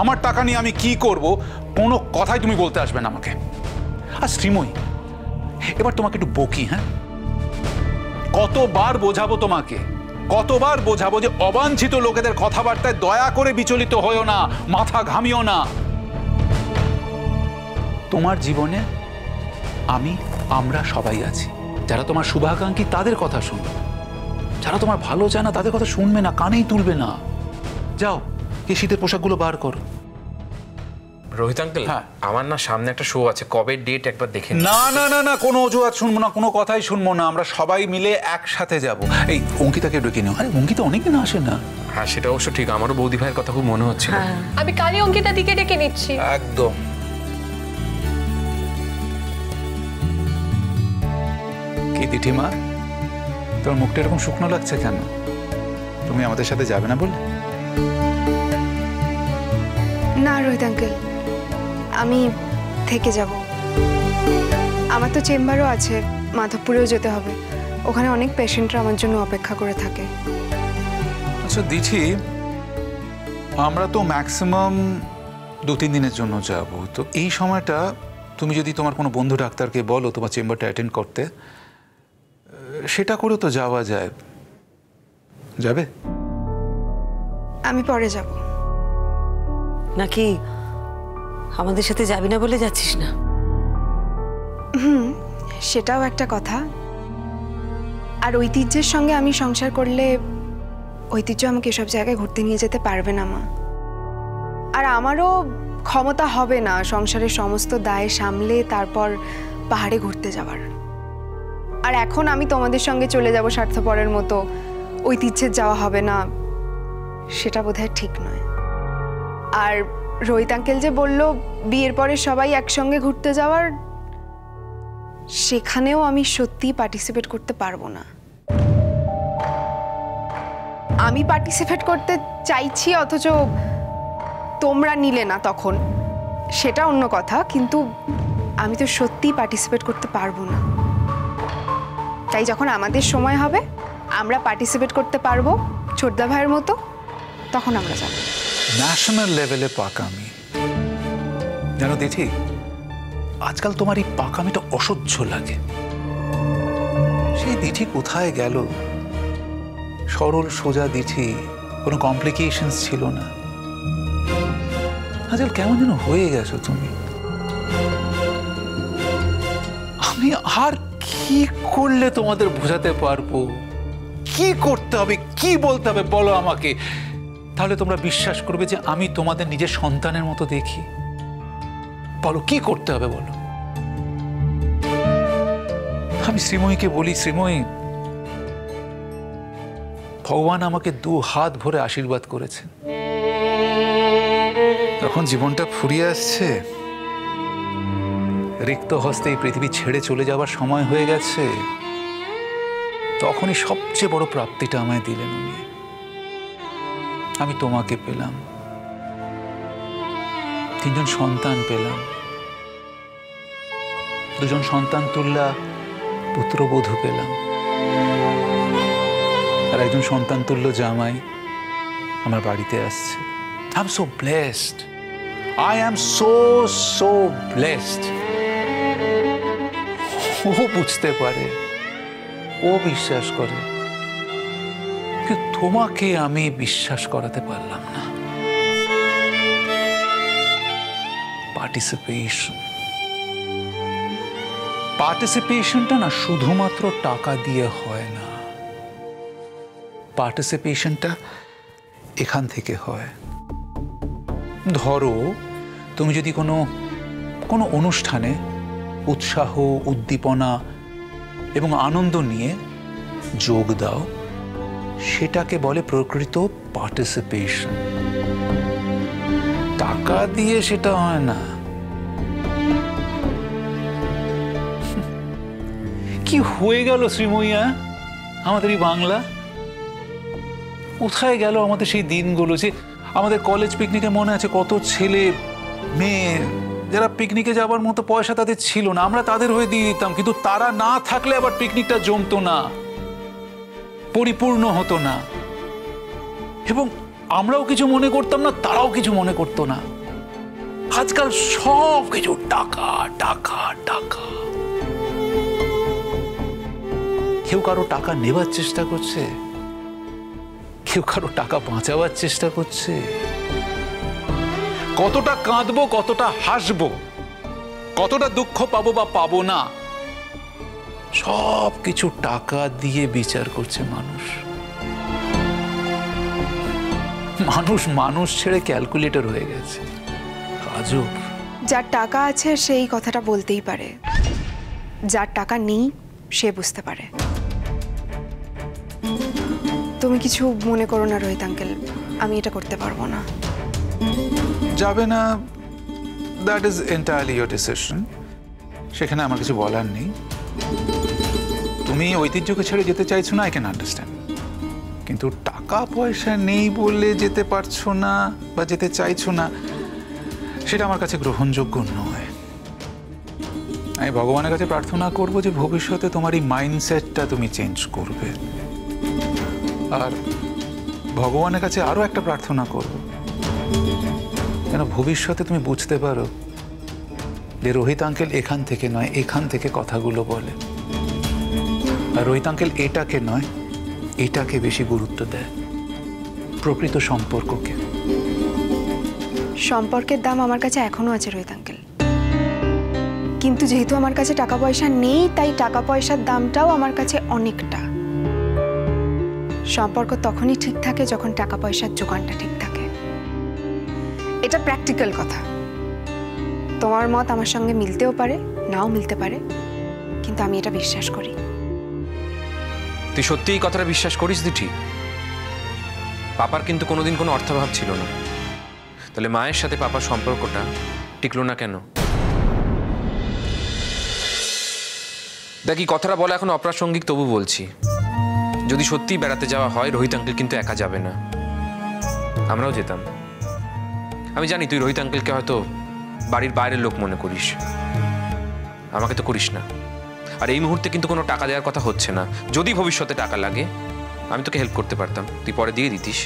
আমার টাকা নিয়ে আমি কি করব কোনো কথাই তুমি বলতে আসবে না আমাকে। আর শ্রীময়ী, এবার তোমাকে একটু বকি, হ্যাঁ? কতবার বোঝাবো তোমাকে, কতবার বোঝাবো যে অবাঞ্ছিত লোকেদের কথাবার্তায় দয়া করে বিচলিত হয়েও না, মাথা ঘামিও না। তোমার জীবনে আমরা সবাই আছি। যারা তোমার শুভাকাঙ্ক্ষী তাদের কথা শুনবে, যারা তোমার ভালো চায় না তাদের কথা শুনবে না, কানেই তুলবে না। যাও, এই শীতের পোশাকগুলো বার করো। রোহিত আঙ্কেল, আমার না সামনে একটা শো আছে, কবে ডেট একবার দেখে। না না না না, কোনো অজুহাত শুনবো না, কোনো কথাই শুনবো না। আমরা সবাই মিলে একসাথে যাব। এই অঙ্কিতাকে ডেকে নিও। আরে অঙ্কিতা অনেকদিন আসে না। হ্যাঁ, সেটা অবশ্য ঠিক। আমারও বৌদি ভাইয়ের কথা খুব মনে হচ্ছে। আমি কালই অঙ্কিতা দিকে ডেকে নিচ্ছি। একদম। কি দিঠিমা, তোর মুখটা এরকম শুকনো লাগছে কেন? তুমি আমাদের সাথে যাবে না বলে? না রোহিত আঙ্কেল, আমি থেকে যাব। আমার তো চেম্বারও আছে, মাধবপুরেও যেতে হবে। ওখানে অনেক পেশেন্টরা আমার জন্য অপেক্ষা করে থাকে। আচ্ছা দিঠি, আমরা তো ম্যাক্সিমাম 2-3 দিনের জন্য যাব। তো এই সময়টা তুমি যদি তোমার কোনো বন্ধু ডাক্তারকে বলো তোমার চেম্বারটা অ্যাটেন্ড করতে, সেটা করে তো যাওয়া যায়। যাবে? আমি পরে যাব। নাকি আমাদের সাথে যাবি না বলে যাচ্ছিস না? সেটাও একটা কথা। আর ঐতিহ্যের সঙ্গে আমি সংসার করলে ঐতিহ্য আমাকে এসব জায়গায় ঘুরতে নিয়ে যেতে পারবে না মা। আর আমারও ক্ষমতা হবে না সংসারের সমস্ত দায় সামলে তারপর পাহাড়ে ঘুরতে যাওয়ার। আর এখন আমি তোমাদের সঙ্গে চলে যাব স্বার্থপরের মতো, ঐতিহ্যের যাওয়া হবে না, সেটা বোধহয় ঠিক নয়। আর রোহিত আঙ্কেল যে বলল বিয়ের পরে সবাই একসঙ্গে ঘুরতে যাওয়ার, সেখানেও আমি সত্যি পার্টিসিপেট করতে পারবো না। আমি পার্টিসিপেট করতে চাইছি অথচ তোমরা নিলে না, তখন সেটা অন্য কথা, কিন্তু আমি তো সত্যি পার্টিসিপেট করতে পারবো না। তাই যখন আমাদের সময় হবে, আমরা পার্টিসিপেট করতে পারবো ছোটদা ভাইয়ের মতো, তখন আমরা যাব। ন্যাশনাল লেভেলে পাকামি, জানো দিঠি, আজকাল তোমার এই পাকামিটা অসহ্য লাগে। সেই দিঠি কোথায় গেল? সরল সোজা দিঠি, কোনো কমপ্লিকেশনস ছিল না। আজকাল কেমন যেন হয়ে গেছো তুমি। আমি আর কি করলে তোমাদের বোঝাতে পারবো? কি করতে হবে, কি বলতে হবে বলো আমাকে, তাহলে তোমরা বিশ্বাস করবে যে আমি তোমাদের নিজের সন্তানের মতো দেখি। বলো কি করতে হবে বলো। আমি শ্রীময়ীকে বলি, শ্রীময়ী, ভগবান আমাকে 2 হাত ভরে আশীর্বাদ করেছেন। তখন জীবনটা ফুরিয়ে আসছে, রিক্ত হস্তে এই পৃথিবী ছেড়ে চলে যাওয়ার সময় হয়ে গেছে, তখনই সবচেয়ে বড় প্রাপ্তিটা আমায় দিলেন উনি। আমি তোমাকে পেলাম, 3 জন সন্তান পেলাম, 2 জন সন্তান তুল্যা পুত্রবধূ পেলাম, আর একজন সন্তান তুল্য জামাই আমার বাড়িতে আসছে। I am so blessed, I am so blessed. ও বুঝতে পারে, ও বিশ্বাস করে, কিন্তু তোমাকে আমি বিশ্বাস করাতে পারলাম না। পার্টিসিপেশনটা না শুধুমাত্র টাকা দিয়ে হয় না, পার্টিসিপেশনটা এখান থেকে হয়। ধরো তুমি যদি কোনো অনুষ্ঠানে উৎসাহ, উদ্দীপনা এবং আনন্দ নিয়ে যোগ দাও, সেটাকে বলে প্রকৃত পার্টিসিপেশন। টাকা দিয়ে সেটা হয় না। কি হয়ে গেল শ্রীময়ী, আমাদের এই বাংলা? কোথায় গেল আমাদের সেই দিনগুলো? যে আমাদের কলেজ পিকনিকে মনে আছে কত ছেলে মেয়ে যারা পিকনিকে যাবার মতো পয়সা তাদের ছিল না, আমরা তাদের হয়ে দিয়ে দিতাম, কিন্তু তারা না থাকলে আবার পিকনিকটা জমতো না, পরিপূর্ণ হতো না। এবং আমরাও কিছু মনে করতাম না, তারাও কিছু মনে করতো না। আজকাল সব কিছু টাকা টাকা টাকা। কেউ কারো টাকা নেবার চেষ্টা করছে, কেউ কারো টাকা বাঁচাবার চেষ্টা করছে। কতটা কাঁদবো, কতটা হাসবো, কতটা দুঃখ পাবো বা পাবো না, সব কিছু টাকা দিয়ে বিচার করছে মানুষ। মানুষ মানুষ ছেড়ে ক্যালকুলেটর হয়ে গেছে। আজব। যার টাকা আছে সেই কথাটা বলতেই পারে, যার টাকা নেই সে বুঝতে পারে। তুমি কিছু মনে করো না রোহিত আঙ্কেল, আমি এটা করতে পারবো না। যাবে না, that is entirely your decision. সেখানে আমার কিছু বলার নেই। তুমি ঐতিহ্যকে ছেড়ে যেতে চাইছো না, আই ক্যান আন্ডারস্ট্যান্ড। কিন্তু টাকা পয়সা নেই বলে যেতে পারছো না বা যেতে চাইছো না, সেটা আমার কাছে গ্রহণযোগ্য নয়। আমি ভগবানের কাছে প্রার্থনা করব যে ভবিষ্যতে তোমার এই মাইন্ডসেটটা তুমি চেঞ্জ করবে। আর ভগবানের কাছে আরো একটা প্রার্থনা করব, যেন ভবিষ্যতে তুমি বুঝতে পারো যে রোহিত আঙ্কেল এখান থেকে নয়, এখান থেকে কথাগুলো বলে। আর রোহিত আঙ্কেল এটাকে নয়, এটাকে বেশি গুরুত্ব দেয়, প্রকৃত সম্পর্ককে। সম্পর্কের দাম আমার কাছে এখনো আছে রোহিত আঙ্কেল, কিন্তু যেহেতু আমার কাছে টাকা পয়সা নেই, তাই টাকা পয়সার দামটাও আমার কাছে অনেকটা। সম্পর্ক তখনই ঠিক থাকে যখন টাকা পয়সার যোগানটা ঠিক থাকে। এটা প্র্যাকটিক্যাল কথা। তোমার মত আমার সঙ্গে মিলতেও পারে, নাও মিলতে পারে, কিন্তু আমি এটা বিশ্বাস করি। তুই সত্যি এই কথাটা বিশ্বাস করিস দিঠি? পাপার কিন্তু কোনোদিন কোনো অর্থাভাব ছিল না, তাহলে মায়ের সাথে পাপার সম্পর্কটা টিকলো না কেন? দেখি কথাটা বলা এখন অপ্রাসঙ্গিক, তবু বলছি, যদি সত্যি বেড়াতে যাওয়া হয় রোহিত আঙ্কেল কিন্তু একা যাবে না, আমরাও যেতাম। আমি জানি তুই রোহিত আঙ্কেলকে হয়তো বাড়ির বাইরের লোক মনে করিস, আমাকে তো করিস না। আর এই মুহূর্তে কিন্তু কোনো টাকা দেওয়ার কথা হচ্ছে না। যদি ভবিষ্যতে টাকা লাগে আমি তোকে হেল্প করতে পারতাম, তুই পরে দিয়ে দিতিস,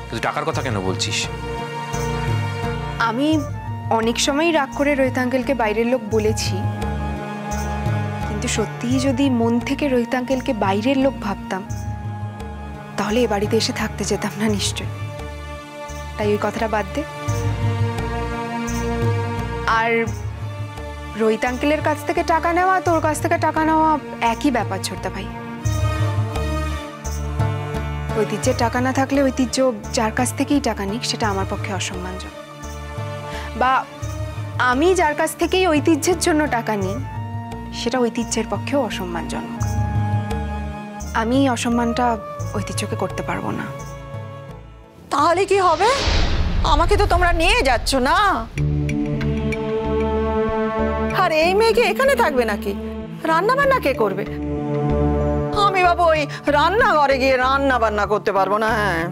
কিন্তু টাকার কথা কেন বলছিস? আমি অনেক সময়ই রাগ করে রোহিত আঙ্কেলকে বাইরের লোক বলেছি, কিন্তু সত্যিই যদি মন থেকে রোহিত আঙ্কেলকে বাইরের লোক ভাবতাম, তাহলে এ বাড়িতে এসে থাকতে যেতাম না নিশ্চয়। তাই ওই কথাটা বাদ দে। আর রোহিত আঙ্কেলের কাছ থেকে টাকা নেওয়া, তোর কাছ থেকে টাকা নেওয়া একই ব্যাপার ছোটদা ভাই। ঐতিহ্যের টাকা না থাকলে ঐতিহ্য যার কাছ থেকেই টাকা নিক, সেটা আমার পক্ষে অসম্মানজনক। বা আমি যার কাছ থেকেই ঐতিহ্যের জন্য টাকা নিই, সেটা ঐতিহ্যের পক্ষেও অসম্মানজনক। আমি এই অসম্মানটা ঐতিহ্যকে করতে পারবো না। তাহলে কি হবে? আমাকে তো তোমরা নিয়ে যাচ্ছ না। আর এই মেয়েকে এখানে থাকবে নাকি? রান্না বান্না কে করবে? আমি বাবু ওই রান্নাঘরে গিয়ে রান্না বান্না করতে পারবো না। হ্যাঁ,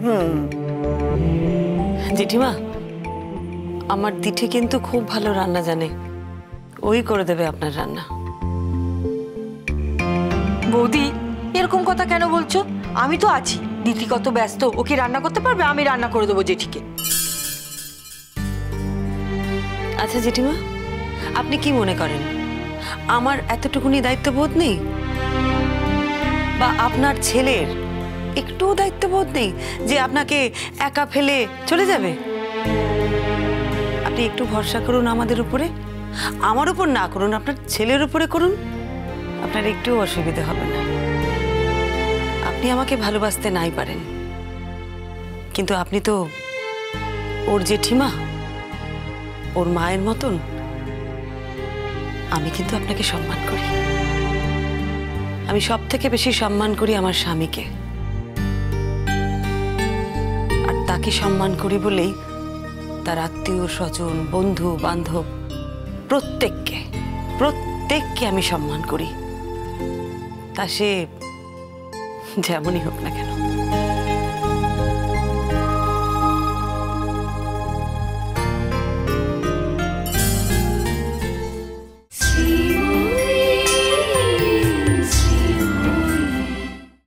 জেঠিমা, আমার দিঠি কিন্তু খুব ভালো রান্না জানে, ওই করে দেবে আপনার রান্না। বৌদি, এরকম কথা কেন বলছো? আমি তো আছি। দিদি কত ব্যস্ত, ওকে রান্না করতে পারবে, আমি রান্না করে দেবো জেঠিকে। আচ্ছা জেঠিমা, আপনি কি মনে করেন আমার এতটুকুনি দায়িত্ববোধ নেই? বা আপনার ছেলের একটুও দায়িত্ববোধ নেই যে আপনাকে একা ফেলে চলে যাবে? আপনি একটু ভরসা করুন আমাদের উপরে, আমার উপর না করুন, আপনার ছেলের উপরে করুন, আপনার একটু অসুবিধা হবে না। আপনি আমাকে ভালোবাসতে নাই পারেন, কিন্তু আপনি তো ওর জেঠিমা, ওর মায়ের মতন। আমি কিন্তু আপনাকে সম্মান করি, আমি সব থেকে বেশি সম্মান করি আমার স্বামীকে। আর তাকে সম্মান করি বলেই তার আত্মীয় স্বজন, বন্ধু বান্ধব প্রত্যেককে আমি সম্মান করি, তা সে যেমনই হোক না কেন।